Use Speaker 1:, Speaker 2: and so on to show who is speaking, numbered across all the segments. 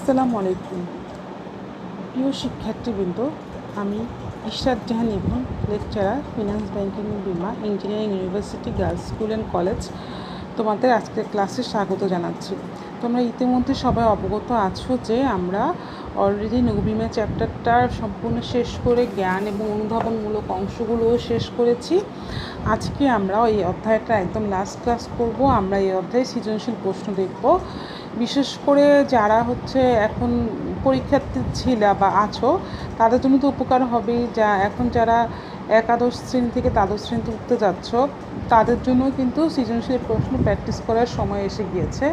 Speaker 1: আসসালামু আলাইকুম প্রিয় শিক্ষার্থীবৃন্দ। আমি ইশরাত জাহান ইবন, লেকচারার, ফিনান্স, ব্যাংকিং, বিমা, engineering university, girls school and college, তোমাদের আজকের ক্লাসে স্বাগত জানাচ্ছি। তোমরা ইতিমধ্যে সবাই অবগত আছো যে আমরা অলরেডি নৌবিমা চ্যাপ্টারটা সম্পূর্ণ শেষ করে জ্ঞান এবং অনুধাবনমূলক অংশগুলোও শেষ করেছি। আজকে আমরা এই অধ্যায়টা একদম লাস্ট ক্লাস করব। আমরা এই অধ্যায়ে সৃজনশীল প্রশ্ন দেখব। বিশেষ করে যারা এখন পরীক্ষার্থী ছিলা বা আছো তাদের জন্য তো উপকার হবেই, এখন যারা একাদশ শ্রেণী থেকে দ্বাদশ শ্রেণীতে উঠতে যাচ্ছ তাদের জন্য কিন্তু সৃজনশীল প্রশ্ন প্র্যাকটিস করার সময় এসে গিয়েছে।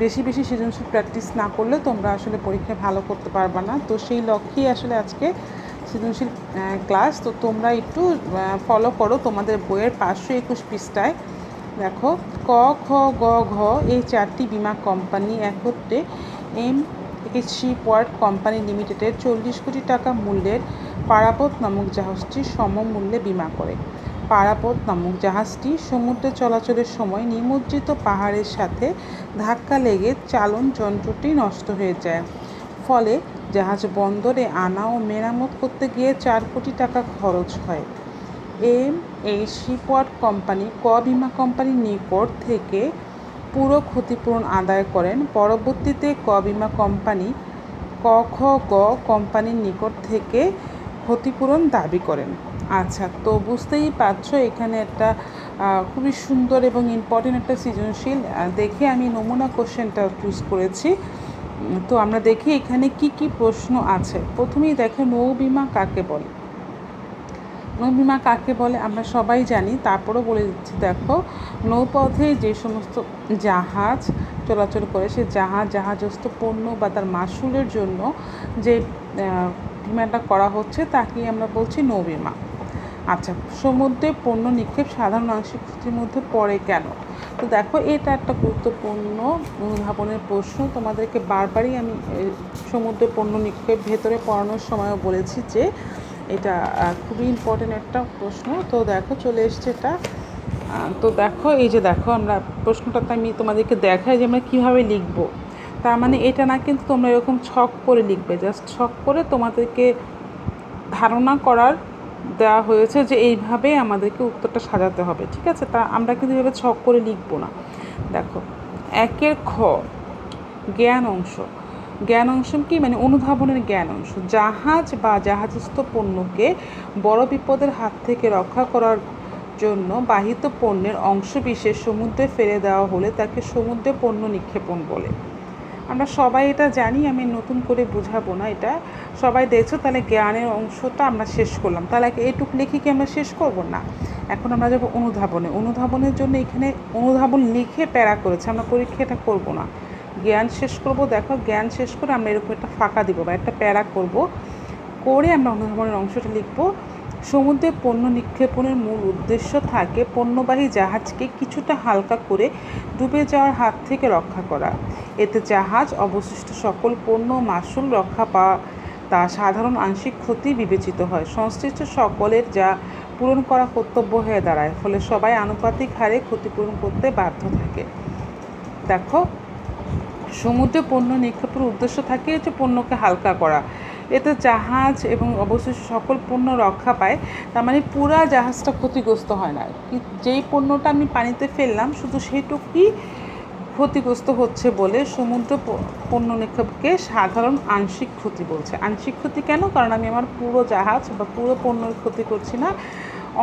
Speaker 1: বেশি বেশি সৃজনশীল প্র্যাকটিস না করলে তোমরা আসলে পরীক্ষায় ভালো করতে পারবে না। তো সেই লক্ষ্যেই আসলে আজকে সৃজনশীল ক্লাস। তো তোমরা একটু ফলো করো তোমাদের বইয়ের 521 পৃষ্ঠায়। দেখো, ক, খ, গ, ঘ এই চারটি বিমা কোম্পানি একত্রে এম.এইচ. শিপওয়ার্ড কোম্পানি লিমিটেডের 40 কোটি টাকা মূল্যের পারাপথ নামক জাহাজটি সমমূল্যে বিমা করে। পারাপথ নামক জাহাজটি সমুদ্রে চলাচলের সময় নিমজ্জিত পাহাড়ের সাথে ধাক্কা লেগে চালন যন্ত্রটি নষ্ট হয়ে যায়। ফলে জাহাজ বন্দরে আনা ও মেরামত করতে গিয়ে 4 কোটি টাকা খরচ হয়। এম.এইচ. শিপওয়ার্ড কোম্পানি ক বিমা কোম্পানির নিকট থেকে পুরো ক্ষতিপূরণ আদায় করেন। পরবর্তীতে ক বিমা কোম্পানি ক, খ, গ কোম্পানির নিকট থেকে ক্ষতিপূরণ দাবি করেন। আচ্ছা, তো বুঝতেই পারছো এখানে একটা খুবই সুন্দর এবং ইম্পর্টেন্ট একটা সৃজনশীল দেখে আমি নমুনা কোশ্চেনটা চুজ করেছি। তো আমরা দেখি এখানে কি কি প্রশ্ন আছে। প্রথমেই দেখো, নৌ বিমা কাকে বলে। নৌবিমা কাকে বলে আমরা সবাই জানি, তারপরেও বলে দিচ্ছি। দেখো, নৌপথে যে সমস্ত জাহাজ চলাচল করে সে জাহাজস্থ পণ্য বা তার মাসুলের জন্য যে বিমাটা করা হচ্ছে তাকে আমরা বলছি নৌবিমা। আচ্ছা, সমুদ্রে পণ্য নিক্ষেপ সাধারণ আংশিক ক্ষতির মধ্যে পড়ে কেন? তো দেখো, এটা একটা গুরুত্বপূর্ণ অনুধাবনের প্রশ্ন। তোমাদেরকে বারবারই আমি সমুদ্রে পণ্য নিক্ষেপ ভেতরে পড়ানোর সময়ও বলেছি যে এটা খুবই ইম্পর্টেন্ট একটা প্রশ্ন। তো দেখো, চলে এসছে এটা। তো দেখো, এই যে দেখো, আমরা প্রশ্নটাতে আমি তোমাদেরকে দেখাই যে আমরা কীভাবে লিখবো। তার মানে এটা না কিন্তু তোমরা এরকম ছক করে লিখবে, জাস্ট ছক করে তোমাদেরকে ধারণা করার দেওয়া হয়েছে যে এইভাবে আমাদেরকে উত্তরটা সাজাতে হবে, ঠিক আছে? তা আমরা কিন্তু এভাবে ছক করে লিখবো না। দেখো, 1 খ, জ্ঞান অংশ। জ্ঞান অংশ কি মানে অনুধাবনের জ্ঞান অংশ। জাহাজ বা জাহাজস্থ পণ্যকে বড় বিপদের হাত থেকে রক্ষা করার জন্য বাহিত পণ্যের অংশ বিশেষ সমুদ্রে ফেলে দেওয়া হলে তাকে সমুদ্রে পণ্য নিক্ষেপণ বলে। আমরা সবাই এটা জানি, আমি নতুন করে বোঝাবো না, এটা সবাই দেখছো। তাহলে জ্ঞানের অংশটা আমরা শেষ করলাম। তাহলে এইটুকু লিখে কি আমরা শেষ করবো না? এখন আমরা যাবো অনুধাবনে। অনুধাবনের জন্য এখানে অনুধাবন লিখে প্যারা করেছে, আমরা পরীক্ষা এটা করবো না, জ্ঞান শেষ করব। দেখো, জ্ঞান শেষ করে আমরা এরকম একটা ফাঁকা দিব বা একটা প্যারা করব, করে আমরা অনুধাবনের অংশটা লিখব। সমুদ্রে পণ্য নিক্ষেপণের মূল উদ্দেশ্য থাকে পণ্যবাহী জাহাজকে কিছুটা হালকা করে ডুবে যাওয়ার হাত থেকে রক্ষা করা। এতে জাহাজ অবশিষ্ট সকল পণ্য মাসুল রক্ষা পাওয়া তা সাধারণ আংশিক ক্ষতি বিবেচিত হয়। সংশ্লিষ্ট সকলের যা পূরণ করা কর্তব্য হয়ে দাঁড়ায়, ফলে সবাই আনুপাতিক হারে ক্ষতিপূরণ করতে বাধ্য থাকে। দেখো, সমুদ্রে পণ্য নিক্ষেপের উদ্দেশ্য থাকে হচ্ছে পণ্যকে হালকা করা। এতে জাহাজ এবং অবশিষ্ট সকল পণ্য রক্ষা পায়। তার মানে পুরা জাহাজটা ক্ষতিগ্রস্ত হয় না, যেই পণ্যটা আমি পানিতে ফেললাম শুধু সেইটুকুই ক্ষতিগ্রস্ত হচ্ছে বলে সমুদ্র পণ্য নিক্ষেপকে সাধারণ আংশিক ক্ষতি বলছে। আংশিক ক্ষতি কেন? কারণ আমি আমার পুরো জাহাজ বা পুরো পণ্যের ক্ষতি করছি না,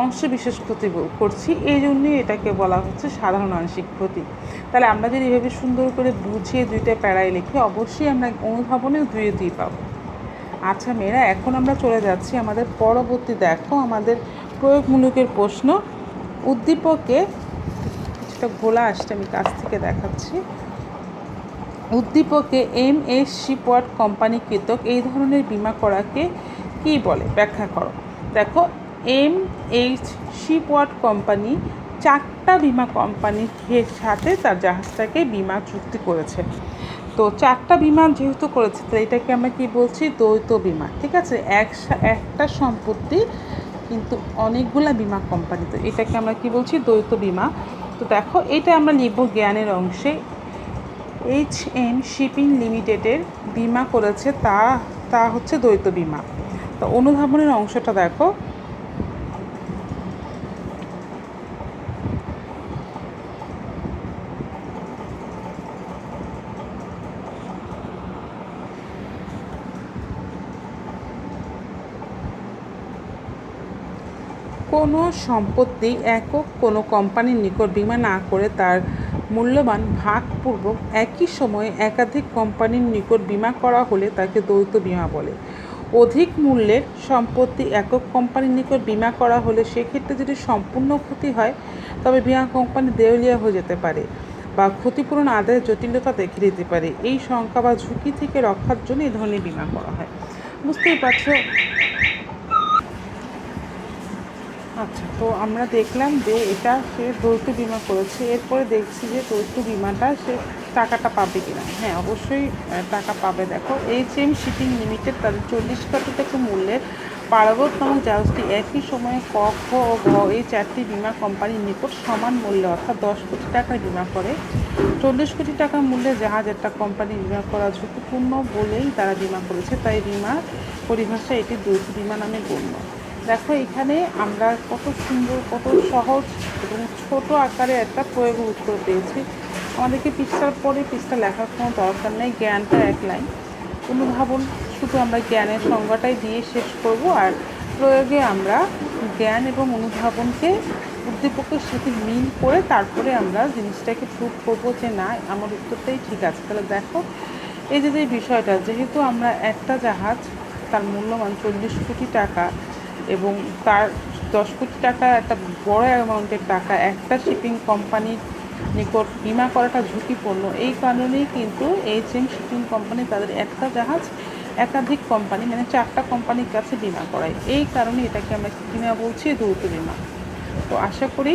Speaker 1: অংশ বিশেষ ক্ষতি করছি, এই জন্যই এটাকে বলা হচ্ছে সাধারণ আংশিক ক্ষতি। তাহলে আমরা যদি এভাবে সুন্দর করে বুঝিয়ে দুইটা প্যারায় লিখি, অবশ্যই আমরা অনুধাবনে 2 পাবো। আচ্ছা মেয়েরা, এখন আমরা চলে যাচ্ছি আমাদের পরবর্তী। দেখো, আমাদের প্রয়োগমূলকের প্রশ্ন। উদ্দীপকে কিছুটা ঘোলা আসছে, আমি কাছ থেকে দেখাচ্ছি। উদ্দীপকে এম.এইচ. শিপওয়ার্ড কোম্পানি কৃতক এই ধরনের বিমা করাকে কী বলে? ব্যাখ্যা করো। দেখো, এম.এইচ. শিপওয়ার্ড কোম্পানি 4টা বিমা কোম্পানির সাথে তার জাহাজটাকে বিমা চুক্তি করেছে। তো 4টা বিমা যেহেতু করেছে, তো এটাকে আমরা কি বলছি? দ্বৈত বিমা, ঠিক আছে? একটা সম্পত্তি কিন্তু অনেকগুলা বিমা কোম্পানি, তো এটাকে আমরা কি বলছি? দ্বৈত বিমা। তো দেখো, এটা আমরা লিখব জ্ঞানের অংশে। এইচ.এম. শিপিং লিমিটেডের বিমা করেছে তা তা হচ্ছে দ্বৈত বিমা। তো অনুধাবনের অংশটা দেখো। কোনো সম্পত্তি একক কোনো কোম্পানির নিকট বিমা না করে তার মূল্যবান ভাগপূর্বক একই সময়ে একাধিক কোম্পানির নিকট বিমা করা হলে তাকে দ্বৈত বিমা বলে। অধিক মূল্যের সম্পত্তি একক কোম্পানির নিকট বিমা করা হলে সেক্ষেত্রে যদি সম্পূর্ণ ক্ষতি হয় তবে বিমা কোম্পানি দেউলিয়া হয়ে যেতে পারে বা ক্ষতিপূরণ আদায়ের জটিলতা দেখে দিতে পারে। এই শঙ্কা বা ঝুঁকি থেকে রক্ষার জন্য এই ধরনের বিমা করা হয়। বুঝতেই পারছো। আচ্ছা, তো আমরা দেখলাম যে এটা সে দ্বৈত বিমা করেছে। এরপরে দেখছি যে দ্বৈত বিমাটা সে টাকাটা পাবে কিনা। হ্যাঁ, অবশ্যই টাকা পাবে। দেখো, HM শিপিং লিমিটেড তাদের 40 কোটি টাকা মূল্যের পার্বত নামক জাহাজটি একই সময়ে ক, খ ও ঘ এই 4টি বিমা কোম্পানির নিকট সমান মূল্যে অর্থাৎ 10 কোটি টাকার বিমা করে। 40 কোটি টাকা মূল্যের জাহাজ একটা কোম্পানি বিমা করা ঝুঁকিপূর্ণ বলেই তারা বিমা করেছে, তাই বিমার পরিভাষায় এটি দ্বৈত বিমা নামে গণ্য। দেখো, এখানে আমরা কত সুন্দর, কত সহজ এবং ছোট আকারে একটা প্রয়োগের উত্তর পেয়েছি। আমাদেরকে পৃষ্ঠার পরে পৃষ্ঠা লেখার কোনো দরকার নেই, জ্ঞানটা এক লাইন। অনুধাবন শুধু আমরা জ্ঞানের সংজ্ঞাটাই দিয়ে শেষ করব, আর প্রয়োগে আমরা জ্ঞান এবং অনুধাবনকে উদ্দীপকের সাথে মিল করে তারপরে আমরা জিনিসটাকে প্রুভ করবো যে না, আমার উত্তরটাই ঠিক আছে। তাহলে দেখো, এই যে বিষয়টা, যেহেতু আমরা একটা জাহাজ তার মূল্যমান 40 কোটি টাকা এবং তার 10 কোটি টাকা একটা বড় অ্যামাউন্টের টাকা একটা শিপিং কোম্পানির নিকট বিমা করাটা ঝুঁকিপূর্ণ, এই কারণেই কিন্তু HM শিপিং কোম্পানি তাদের একটা জাহাজ একাধিক কোম্পানি মানে 4টা কোম্পানির কাছে বিমা করায়। এই কারণে এটাকে আমরা বিমা বলছি, দ্বৈত বিমা। তো আশা করি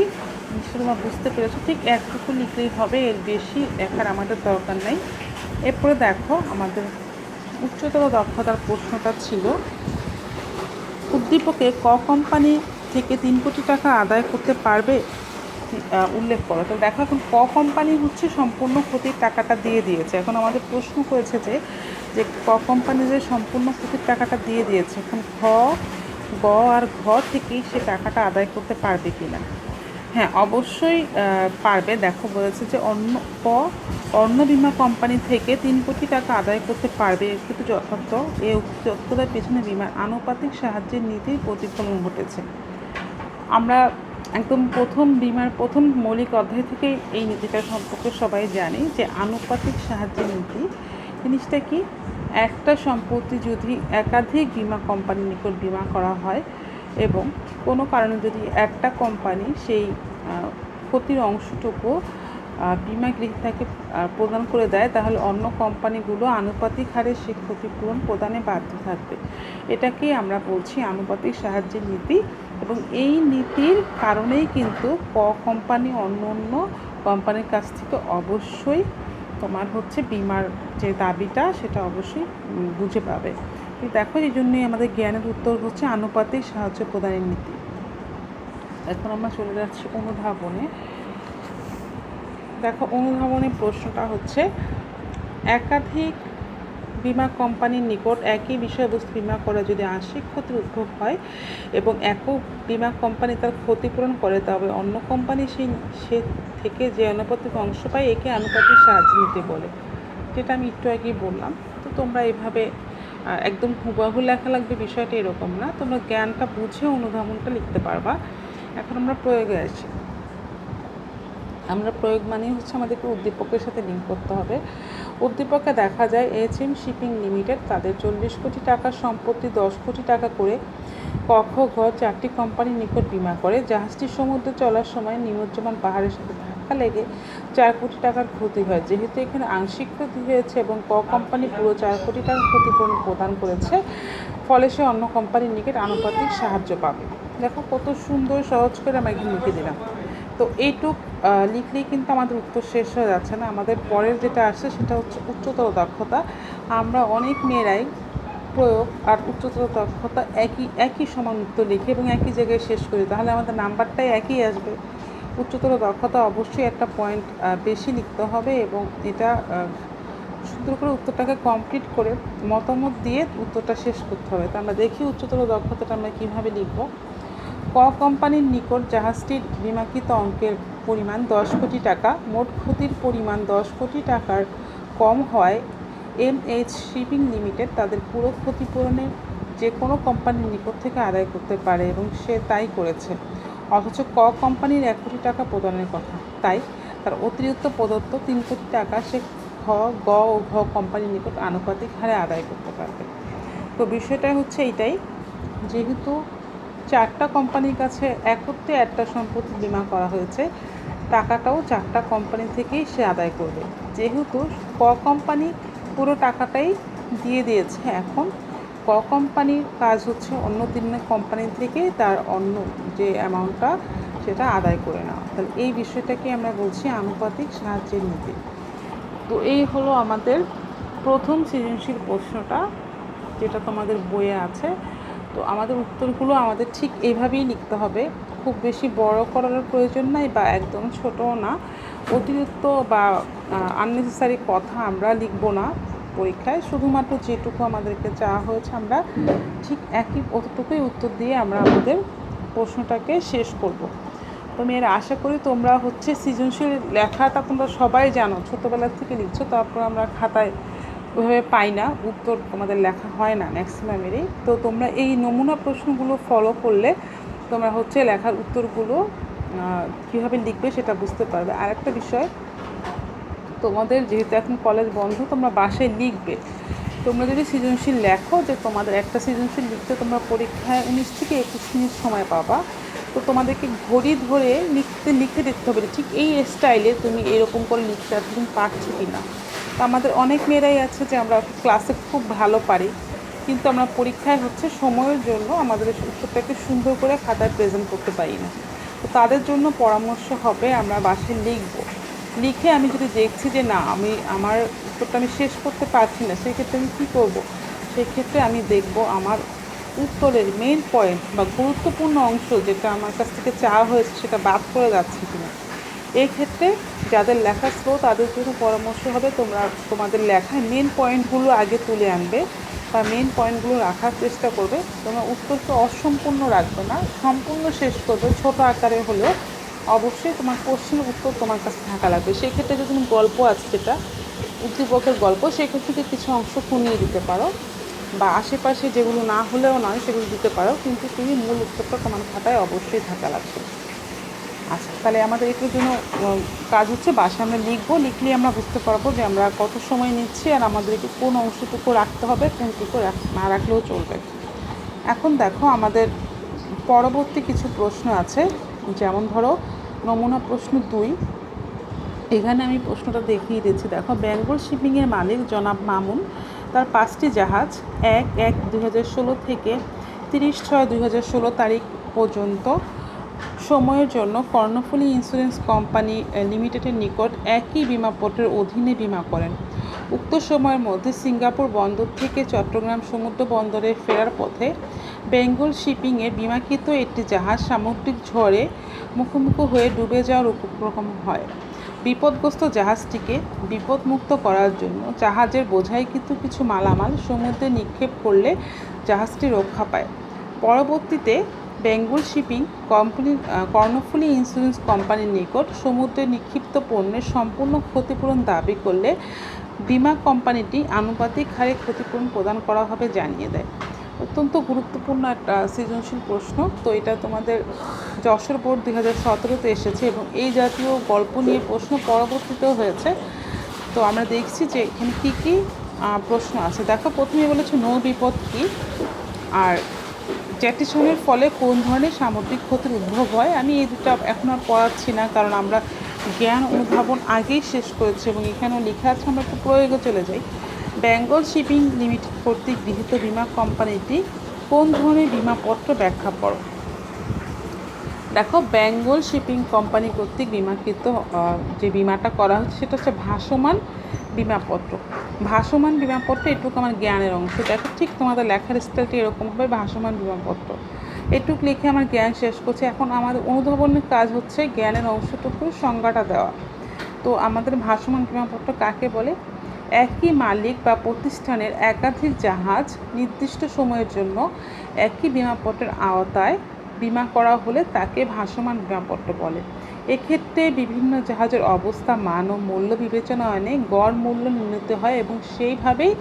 Speaker 1: তোমরা বুঝতে পেরেছো। ঠিক একটুকু লিখলেই হবে, এর বেশি লেখার আমাদের দরকার নেই। এরপরে দেখো, আমাদের উচ্চতর দক্ষতার প্রশ্নটা ছিল উদ্দীপকে ক কোম্পানি থেকে 3 কোটি টাকা আদায় করতে পারবে উল্লেখ করো। তো দেখো, এখন ক কোম্পানি হচ্ছে সম্পূর্ণ ক্ষতির টাকাটা দিয়ে দিয়েছে। এখন আমাদের প্রশ্ন করেছে যে ক কোম্পানি যে সম্পূর্ণ ক্ষতির টাকাটা দিয়ে দিয়েছে, এখন খ, গ আর ঘ থেকেই সে টাকাটা আদায় করতে পারবে কি না। হ্যাঁ, অবশ্যই পারবে। দেখো, বলেছে যে অন্য বিমা কোম্পানি থেকে 3 কোটি টাকা আদায় করতে পারবে। এর কিন্তু যথার্থ। এই উত্তরের পেছনে বিমার আনুপাতিক সাহায্যের নীতির প্রতিফলন ঘটেছে। আমরা একদম বিমার প্রথম মৌলিক অধ্যায় থেকেই এই নীতিটা সম্পর্কে সবাই জানি যে আনুপাতিক সাহায্যের নীতি জিনিসটা কি। একটা সম্পত্তি যদি একাধিক বিমা কোম্পানির নিকট বিমা করা হয় এবং কোনো কারণে যদি একটা কোম্পানি সেই ক্ষতির অংশটুকু বিমা গ্রহীতাকে প্রদান করে দেয়, তাহলে অন্য কোম্পানিগুলো আনুপাতিক হারে সেই ক্ষতিপূরণ প্রদানে বাধ্য থাকবে। এটাকেই আমরা বলছি আনুপাতিক সাহায্যের নীতি। এবং এই নীতির কারণেই কিন্তু ক কোম্পানি অন্য কোম্পানির কাছ থেকে অবশ্যই তোমার হচ্ছে বিমার যে দাবিটা সেটা অবশ্যই বুঝে পাবে। দেখো, এই জন্যই আমাদের জ্ঞানের উত্তর হচ্ছে আনুপাতিক সাহায্য প্রদানের নীতি। এখন আমরা চলে যাচ্ছি অনুধাবনে। দেখো, অনুধাবনের প্রশ্নটা হচ্ছে একাধিক বিমা কোম্পানির নিকট একই বিষয়বস্তু বিমা করে যদি আংশিক ক্ষতির উদ্ভব হয় এবং একক বিমা কোম্পানি তার ক্ষতিপূরণ করে, তবে অন্য কোম্পানি সে থেকে যে আনুপাতিক অংশ পায় একে আনুপাতিক সাহায্য নীতি বলে, যেটা আমি একটু আগেই বললাম। তো তোমরা এইভাবে একদম হুবহু লেখা লাগবে, বিষয়টা এরকম না। তোমরা জ্ঞানটা বুঝে অনুধাবনটা লিখতে পারবা। এখন আমরা প্রয়োগে আসি। আমরা প্রয়োগ মানেই হচ্ছে আমাদেরকে উদ্দীপকের সাথে লিঙ্ক করতে হবে। উদ্দীপকে দেখা যায় HM শিপিং লিমিটেড তাদের 40 কোটি টাকার সম্পত্তি 10 কোটি টাকা করে ক, খ, ঘ 4টি কোম্পানির নিকট বিমা করে। জাহাজটি সমুদ্রে চলার সময় নিমজ্জমান পাহাড়ের সাথে ধাক্কা লেগে 4 কোটি টাকার ক্ষতি হয়। যেহেতু এখানে আংশিক ক্ষতি হয়েছে এবং ক কোম্পানি পুরো 4 কোটি টাকার ক্ষতিপূরণ প্রদান করেছে, ফলে সে অন্য কোম্পানির নিকট আনুপাতিক সাহায্য পাবে। দেখো, কত সুন্দর সহজ করে আমরা এখানে লিখে দিলাম। তো এইটুক লিখলেই কিন্তু আমাদের উত্তর শেষ হয়ে যাচ্ছে না। আমাদের পরের যেটা আসছে সেটা হচ্ছে উচ্চতর দক্ষতা। আমরা অনেক মেয়েরাই প্রয়োগ আর উচ্চতর দক্ষতা একই সমান উত্তর লিখি এবং একই জায়গায় শেষ করি, তাহলে আমাদের নাম্বারটাই একই আসবে। উচ্চতর দক্ষতা অবশ্যই একটা পয়েন্ট বেশি লিখতে হবে এবং এটা সুন্দর করে উত্তরটাকে কমপ্লিট করে মতামত দিয়ে উত্তরটা শেষ করতে হবে। তো আমরা দেখি উচ্চতর দক্ষতাটা আমরা কীভাবে লিখব। ক কোম্পানির নিকট জাহাজটির বিমাকৃত অঙ্কের পরিমাণ 10 কোটি টাকা, মোট ক্ষতির পরিমাণ 10 কোটি টাকার কম হয় MH শিপিং লিমিটেড তাদের পুরো ক্ষতিপূরণের যে কোনো কোম্পানির নিকট থেকে আদায় করতে পারে এবং সে তাই করেছে, অথচ ক কোম্পানির 1 কোটি টাকা প্রদানের কথা। তাই তার অতিরিক্ত প্রদত্ত 3 কোটি টাকা সে খ, গ ও ঘ কোম্পানির নিকট আনুপাতিক হারে আদায় করতে পারবে। তো বিষয়টা হচ্ছে এইটাই, যেহেতু 4টা কোম্পানির কাছে একত্রে একটা সম্পত্তি বিমা করা হয়েছে, টাকাটাও 4টা কোম্পানি থেকেই সে আদায় করবে। যেহেতু ক কোম্পানি পুরো টাকাটাই দিয়ে দিয়েছে, এখন ক কোম্পানির কাজ হচ্ছে অন্য 3 কোম্পানি থেকে তার অন্য যে অ্যামাউন্টটা সেটা আদায় করে নেওয়া। তাহলে এই বিষয়টাকে আমরা বলছি আনুপাতিক সাহায্যের নীতি। তো এই হলো আমাদের প্রথম সৃজনশীল প্রশ্নটা, যেটা তোমাদের বইয়ে আছে। তো আমাদের উত্তরগুলো আমাদের ঠিক এইভাবেই লিখতে হবে, খুব বেশি বড় করার প্রয়োজন নাই বা একদম ছোটও না। অতিরিক্ত বা আননেসেসারি কথা আমরা লিখব না পরীক্ষায়, শুধুমাত্র যেটুকু আমাদেরকে চাওয়া হয়েছে আমরা ঠিক অতটুকুই উত্তর দিয়ে আমরা আমাদের প্রশ্নটাকে শেষ করব। তো আমি আশা করি তোমরা সৃজনশীল লেখাটা তোমরা সবাই জানো, ছোটোবেলার থেকে লিখছো, তারপর আমরা খাতায় ওইভাবে পাই না, উত্তর তোমাদের লেখা হয় না ম্যাক্সিমামেরই। তো তোমরা এই নমুনা প্রশ্নগুলো ফলো করলে তোমরা লেখার উত্তরগুলো কীভাবে লিখবে সেটা বুঝতে পারবে। আর একটা বিষয়, তোমাদের যেহেতু এখন কলেজ বন্ধ, তোমরা বাসায় লিখবে। তোমরা যদি সৃজনশীল লেখো, যে তোমাদের একটা সৃজনশীল লিখতে তোমরা পরীক্ষায় 19 থেকে 21 মিনিট সময় পাবা, তো তোমাদেরকে ঘড়ি ধরে লিখে দেখতে হবে ঠিক এই স্টাইলে তুমি এরকম করে লিখতে তুমি পারছো কি না। তো আমাদের অনেক মেয়েরাই আছে যে আমরা ক্লাসে খুব ভালো পারি, কিন্তু আমরা পরীক্ষায় সময়ের জন্য আমাদের উত্তরটাকে সুন্দর করে খাতায় প্রেজেন্ট করতে পারি না। তো তাদের জন্য পরামর্শ হবে আমরা বাসায় লিখে আমি যদি দেখছি যে না আমার উত্তরটা আমি শেষ করতে পারছি না, সেক্ষেত্রে আমি কী করবো, সেক্ষেত্রে আমি দেখব আমার উত্তরের মেইন পয়েন্ট বা গুরুত্বপূর্ণ অংশ যেটা আমার কাছ থেকে চাওয়া হয়েছে সেটা বাদ করে যাচ্ছে কিনা। এই ক্ষেত্রে যাদের লেখা স্লো তাদের জন্য পরামর্শ হবে তোমাদের লেখায় মেন পয়েন্টগুলো আগে তুলে আনবে বা মেন পয়েন্টগুলো রাখার চেষ্টা করবে। তোমরা উত্তরকে অসম্পূর্ণ রাখবে না, সম্পূর্ণ শেষ করবে, ছোট আকারে হলেও অবশ্যই তোমার কোশ্চেনের উত্তর তোমার কাছে থাকা লাগবে। সেক্ষেত্রে যদি তুমি গল্প আছে যেটা উদ্দীপকের গল্প, সেখান থেকে কিছু অংশ কমিয়ে দিতে পারো বা আশেপাশে যেগুলো না হলেও নয় সেগুলো দিতে পারো, কিন্তু তুমি মূল উত্তরটা তোমার খাতায় অবশ্যই থাকা লাগবে। আচ্ছা, তাহলে আমাদের এটার জন্য কাজ বাসায় আমরা লিখলে আমরা বুঝতে পারবো যে আমরা কত সময় নিচ্ছি আর আমাদেরকে কোন অংশটুকু রাখতে হবে, কোনটুকু না রাখলেও চলবে। এখন দেখো আমাদের পরবর্তী কিছু প্রশ্ন আছে, যেমন ধরো নমুনা প্রশ্ন 2। এখানে আমি প্রশ্নটা দেখিয়ে দিচ্ছি। দেখো, বেঙ্গল শিপিংয়ের মালিক জনাব মামুন তার 5টি জাহাজ 1/1/2016 থেকে 30/6/2016 তারিখ পর্যন্ত সময়ের জন্য কর্ণফুলী ইন্স্যুরেন্স কোম্পানি লিমিটেডের নিকট একই বিমাপত্রের অধীনে বিমা করেন। উক্ত সময়ের মধ্যে সিঙ্গাপুর বন্দর থেকে চট্টগ্রাম সমুদ্র বন্দরে ফেরার পথে বেঙ্গল শিপিংয়ে বিমাকৃত একটি জাহাজ সামুদ্রিক ঝড়ে মুখোমুখি হয়ে ডুবে যাওয়ার উপক্রম হয়। বিপদগ্রস্ত জাহাজটিকে বিপদমুক্ত করার জন্য জাহাজের বোঝাইকৃত কিছু মালামাল সমুদ্রে নিক্ষেপ করলে জাহাজটি রক্ষা পায়। পরবর্তীতে Bengal shipping company Karnaphuli insurance কোম্পানির নিকট সমুদ্রে নিক্ষিপ্ত পণ্যের সম্পূর্ণ ক্ষতিপূরণ দাবি করলে বিমা কোম্পানিটি আনুপাতিক হারে ক্ষতিপূরণ প্রদান করা হবে জানিয়ে দেয়। অত্যন্ত গুরুত্বপূর্ণ একটা সৃজনশীল প্রশ্ন। তো এটা তোমাদের যশোর বোর্ড 2017-তে এসেছে এবং এই জাতীয় গল্প নিয়ে প্রশ্ন পরবর্তীতেও হয়েছে। তো আমরা দেখছি যে এখানে কী কী প্রশ্ন আছে। দেখো, প্রথমে বলেছে নৌ বিপদ কী, আর জ্যাটিসনের ফলে কোন ধরনের সামুদ্রিক ক্ষতির উদ্ভব হয়। আমি এই দুটো এখন আর পড়াচ্ছি না, কারণ আমরা জ্ঞান অনুধাবন আগেই শেষ করেছি এবং এখানেও লেখা আছে, আমরা একটু প্রয়োগে চলে যাই। বেঙ্গল শিপিং লিমিটেড কর্তৃক গৃহীত বিমা কোম্পানিটি কোন ধরনের বিমাপত্র ব্যাখ্যা করো। দেখো, বেঙ্গল শিপিং কোম্পানি কর্তৃক বিমাকৃত যে বিমাটা করা হচ্ছে সেটা হচ্ছে ভাসমান বিমাপত্র। ভাসমান বিমাপত্র, এটুকু আমার জ্ঞানের অংশ। দেখো, ঠিক তোমাদের লেখার স্টাইলটি এরকম হবে, ভাসমান বিমাপত্র। এটুকু লিখে আমার জ্ঞান শেষ করছে। এখন আমাদের অনুধাবনের কাজ হচ্ছে জ্ঞানের অংশটুকুর সংজ্ঞাটা দেওয়া। তো আমাদের ভাসমান বিমাপত্র কাকে বলে? একই মালিক বা প্রতিষ্ঠানের একাধিক জাহাজ নির্দিষ্ট সময়ের জন্য একই বিমাপত্রের আওতায় বিমা করা হলে তাকে ভাসমান বিমাপত্র বলে। এক্ষেত্রে বিভিন্ন জাহাজের অবস্থা, মান ও মূল্য বিবেচনায়নে গড় মূল্য নির্ণীত হয় এবং সেইভাবেই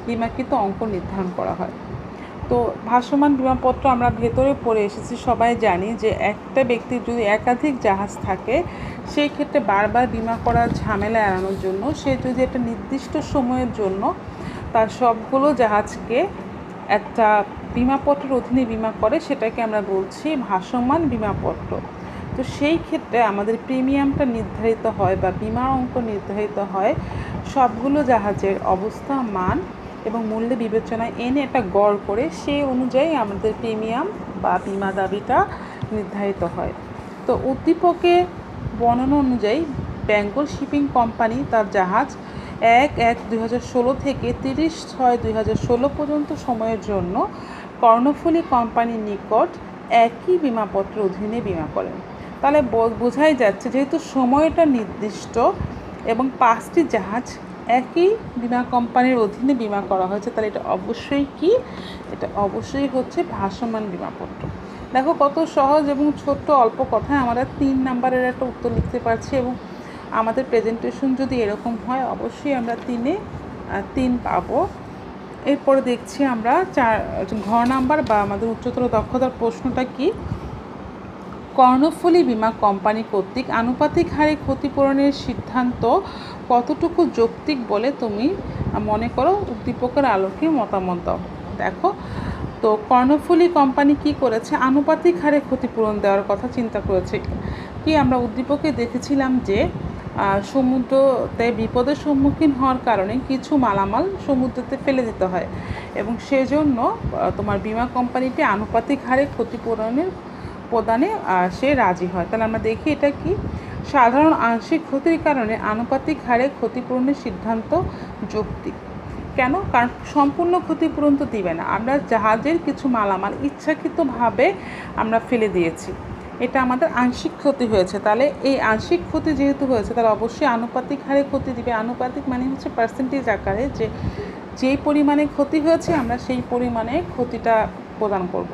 Speaker 1: বিমাকৃত অঙ্ক নির্ধারণ করা হয়। তো ভাসমান বিমাপত্র আমরা ভেতরে পড়ে এসেছি, সবাই জানি যে একটা ব্যক্তির যদি একাধিক জাহাজ থাকে সেই ক্ষেত্রে বারবার বিমা করার ঝামেলা এড়ানোর জন্য সে যদি একটা নির্দিষ্ট সময়ের জন্য তার সবগুলো জাহাজকে একটা বিমাপত্রের অধীনে বিমা করে, সেটাকে আমরা বলছি ভাসমান বিমাপত্র। তো সেই ক্ষেত্রে আমাদের প্রিমিয়ামটা নির্ধারিত হয় বা বিমার অঙ্ক নির্ধারিত হয় সবগুলো জাহাজের অবস্থা, মান এবং মূল্য বিবেচনায় এনে এটা গড় করে সেই অনুযায়ী আমাদের প্রিমিয়াম বা বিমা দাবিটা নির্ধারিত হয়। তো উদ্দীপকের বর্ণনা অনুযায়ী বেঙ্গল শিপিং কোম্পানি তার জাহাজ 1/1/2016 থেকে 30/6/2016 পর্যন্ত সময়ের জন্য কর্ণফুলী কোম্পানির নিকট একই বিমাপত্রের অধীনে বিমা করেন। তাহলে বোঝাই যাচ্ছে যেহেতু সময়টা নির্দিষ্ট এবং 5টি জাহাজ একই বিমা কোম্পানির অধীনে বিমা করা হয়েছে, তাহলে এটা অবশ্যই কি, এটা অবশ্যই হচ্ছে ভাসমান বিমাপত্র। দেখো কত সহজ এবং ছোট্ট অল্প কথায় আমরা 3 নাম্বারের একটা উত্তর লিখতে পারছি এবং আমাদের প্রেজেন্টেশন যদি এরকম হয় অবশ্যই আমরা 3 পাবো। এরপরে দেখছি আমরা ঘ নাম্বার বা আমাদের উচ্চতর দক্ষতার প্রশ্নটা কি। কর্ণফুলী বীমা কোম্পানি কর্তৃক আনুপাতিক হারে ক্ষতিপূরণের সিদ্ধান্ত কতটুকু যৌক্তিক বলে তুমি মনে করো? উদ্দীপকের আলোকে মতামত দাও। দেখো, তো কর্ণফুলী কোম্পানি কি করেছে, আনুপাতিক হারে ক্ষতিপূরণ দেওয়ার কথা চিন্তা করেছে। কি আমরা উদ্দীপকে দেখেছিলাম যে সমুদ্রতে বিপদের সম্মুখীন হওয়ার কারণে কিছু মালামাল সমুদ্রতে ফেলে দিতে হয় এবং সেজন্য তোমার বীমা কোম্পানিটি আনুপাতিক হারে ক্ষতিপূরণের প্রদানে সে রাজি হয়। তাহলে আমরা দেখি এটা কি, সাধারণ আংশিক ক্ষতির কারণে আনুপাতিক হারে ক্ষতিপূরণের সিদ্ধান্ত যৌক্তিক। কেন? কারণ সম্পূর্ণ ক্ষতিপূরণ তো দিবে না, আমরা জাহাজের কিছু মালামাল ইচ্ছাকৃতভাবে আমরা ফেলে দিয়েছি, এটা আমাদের আংশিক ক্ষতি হয়েছে। তাহলে এই আংশিক ক্ষতি যেহেতু হয়েছে তাহলে অবশ্যই আনুপাতিক হারে ক্ষতি দিবে। আনুপাতিক মানে হচ্ছে পার্সেন্টেজ আকারে, যে যেই পরিমাণে ক্ষতি হয়েছে আমরা সেই পরিমাণে ক্ষতিটা প্রদান করব।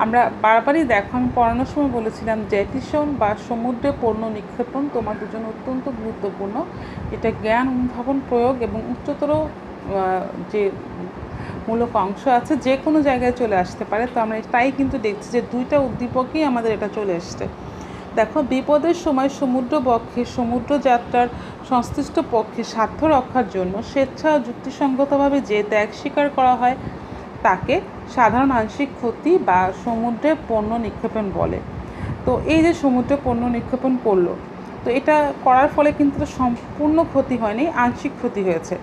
Speaker 1: আমরা বারবারই দেখো, আমি পড়ানোর সময় বলেছিলাম জেটিশন বা সমুদ্রে পণ্য নিক্ষেপণ তোমাদের জন্য অত্যন্ত গুরুত্বপূর্ণ। এটা জ্ঞান অনুধাবন প্রয়োগ এবং উচ্চতর যে মূলক অংশ আছে যে কোনো জায়গায় চলে আসতে পারে। তো আমরা তাই কিন্তু দেখছি যে 2টা উদ্দীপকেই আমাদের এটা চলে এসছে। দেখো, বিপদের সময় সমুদ্র বক্ষে সমুদ্র যাত্রার সংশ্লিষ্ট পক্ষে স্বার্থ রক্ষার জন্য স্বেচ্ছা ও যুক্তিসঙ্গতভাবে যে ত্যাগ স্বীকার করা হয় তাকে সাধারণ আংশিক ক্ষতি বা সমুদ্রে পণ্য নিক্ষেপণ বলে। তো এই যে সমুদ্রে পণ্য নিক্ষেপণ করলো, তো এটা করার ফলে কিন্তু সম্পূর্ণ ক্ষতি হয়নি, আংশিক ক্ষতি হয়েছে।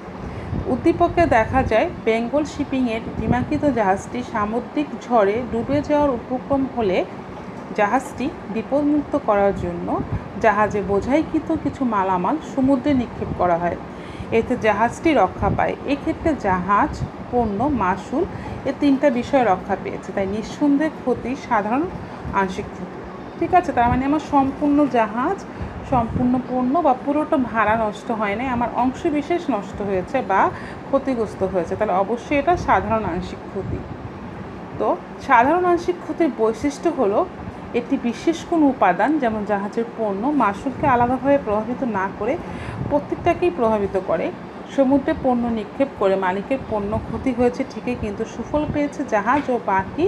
Speaker 1: উদ্দীপকে দেখা যায় বেঙ্গল শিপিংয়ের বিমাকৃত জাহাজটি সামুদ্রিক ঝড়ে ডুবে যাওয়ার উপক্রম হলে জাহাজটি বিপদমুক্ত করার জন্য জাহাজে বোঝাইকৃত কিছু মালামাল সমুদ্রে নিক্ষেপ করা হয়, এতে জাহাজটি রক্ষা পায়। এক্ষেত্রে জাহাজ, পণ্য, মাসুল এ 3টা বিষয় রক্ষা পেয়েছে, তাই নিঃসন্দেহে ক্ষতি সাধারণ আংশিক ক্ষতি। ঠিক আছে, তার মানে আমার সম্পূর্ণ জাহাজ, সম্পূর্ণ পণ্য বা পুরোটা ভাড়া নষ্ট হয় নাই, আমার অংশ বিশেষ নষ্ট হয়েছে বা ক্ষতিগ্রস্ত হয়েছে, তাহলে অবশ্যই এটা সাধারণ আংশিক ক্ষতি। তো সাধারণ আংশিক ক্ষতির বৈশিষ্ট্য হলো এটি বিশেষ কোনো উপাদান যেমন জাহাজের পণ্য মাসুলকে আলাদাভাবে প্রভাবিত না করে প্রত্যেকটাকেই প্রভাবিত করে। সমুদ্রে পণ্য নিক্ষেপ করে মালিকের পণ্য ক্ষতি হয়েছে ঠিকই, কিন্তু সুফল পেয়েছে জাহাজ ও বাকি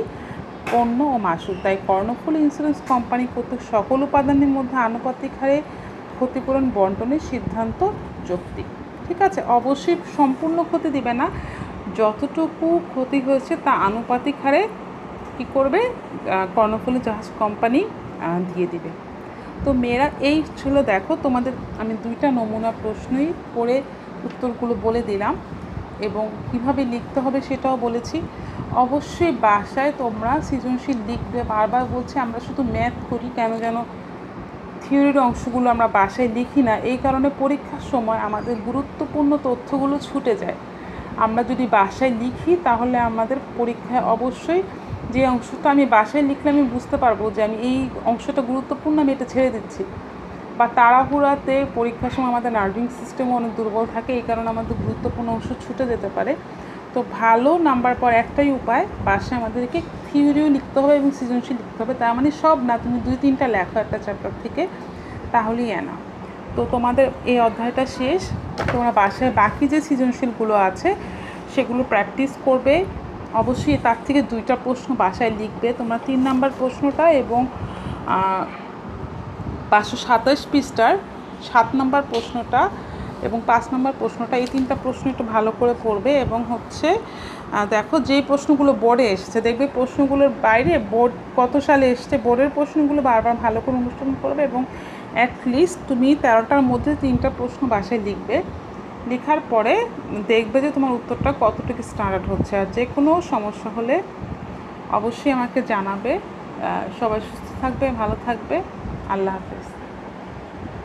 Speaker 1: পণ্য ও মাসুল। তাই কর্ণফুলী ইন্স্যুরেন্স কোম্পানি কর্তৃক সকল উপাদানের মধ্যে আনুপাতিক হারে ক্ষতিপূরণ বন্টনের সিদ্ধান্ত যৌক্তিক। ঠিক আছে, অবশ্যই সম্পূর্ণ ক্ষতি দিবে না, যতটুকু ক্ষতি হয়েছে তা আনুপাতিক হারে কী করবে, কর্ণফুলী জাহাজ কোম্পানি দিয়ে দিবে। তো মেয়েরা এই ছিল, দেখো তোমাদের আমি 2টা নমুনা প্রশ্নই পড়ে উত্তরগুলো বলে দিলাম এবং কীভাবে লিখতে হবে সেটাও বলেছি। অবশ্যই বাসায় তোমরা সৃজনশীল লিখবে। বারবার বলছি আমরা শুধু ম্যাথ করি, কেন যেন থিওরির অংশগুলো আমরা বাসায় লিখি না, এই কারণে পরীক্ষার সময় আমাদের গুরুত্বপূর্ণ তথ্যগুলো ছুটে যায়। আমরা যদি বাসায় লিখি তাহলে আমাদের পরীক্ষায় অবশ্যই যে অংশটা আমি বাসায় লিখলে আমি বুঝতে পারবো যে আমি এই অংশটা গুরুত্বপূর্ণ, আমি এটা ছেড়ে দিচ্ছি। বা তাড়াহুড়াতে পরীক্ষার সময় আমাদের নার্ভিং সিস্টেমও অনেক দুর্বল থাকে, এই কারণে আমাদের গুরুত্বপূর্ণ অংশ ছুটে যেতে পারে। তো ভালো নাম্বার পাওয়ার একটাই উপায়, বাসায় আমাদেরকে থিওরিও লিখতে হবে এবং সৃজনশীল লিখতে হবে। তার মানে সব না, তুমি 2-3টা লেখো একটা চ্যাপ্টার থেকে, তাহলেই এনা। তো তোমাদের এই অধ্যায়টা শেষ। তোমরা বাসায় বাকি যে সৃজনশীলগুলো আছে সেগুলো প্র্যাকটিস করবে। অবশ্যই তার থেকে 2টা প্রশ্ন বাসায় লিখবে তোমরা, 3 নাম্বার প্রশ্নটা এবং 527 পৃষ্ঠার 7 নম্বর প্রশ্নটা এবং 5 নম্বর প্রশ্নটা, এই 3টা প্রশ্ন একটু ভালো করে পড়বে। এবং হচ্ছে দেখো যেই প্রশ্নগুলো বোর্ডে এসছে, দেখবে প্রশ্নগুলোর বাইরে বোর্ড কত সালে এসছে, বোর্ডের প্রশ্নগুলো বারবার ভালো করে অনুসরণ করবে এবং অ্যাটলিস্ট তুমি 13টার মধ্যে 3টা প্রশ্ন বাসায় লিখবে। লেখার পরে দেখবে যে তোমার উত্তরটা কতটুকু স্ট্যান্ডার্ড হচ্ছে। আর যে কোনো সমস্যা হলে অবশ্যই আমাকে জানাবে। সবাই সুস্থ থাকবে, ভালো থাকবে। আল্লাহ হাফেজ।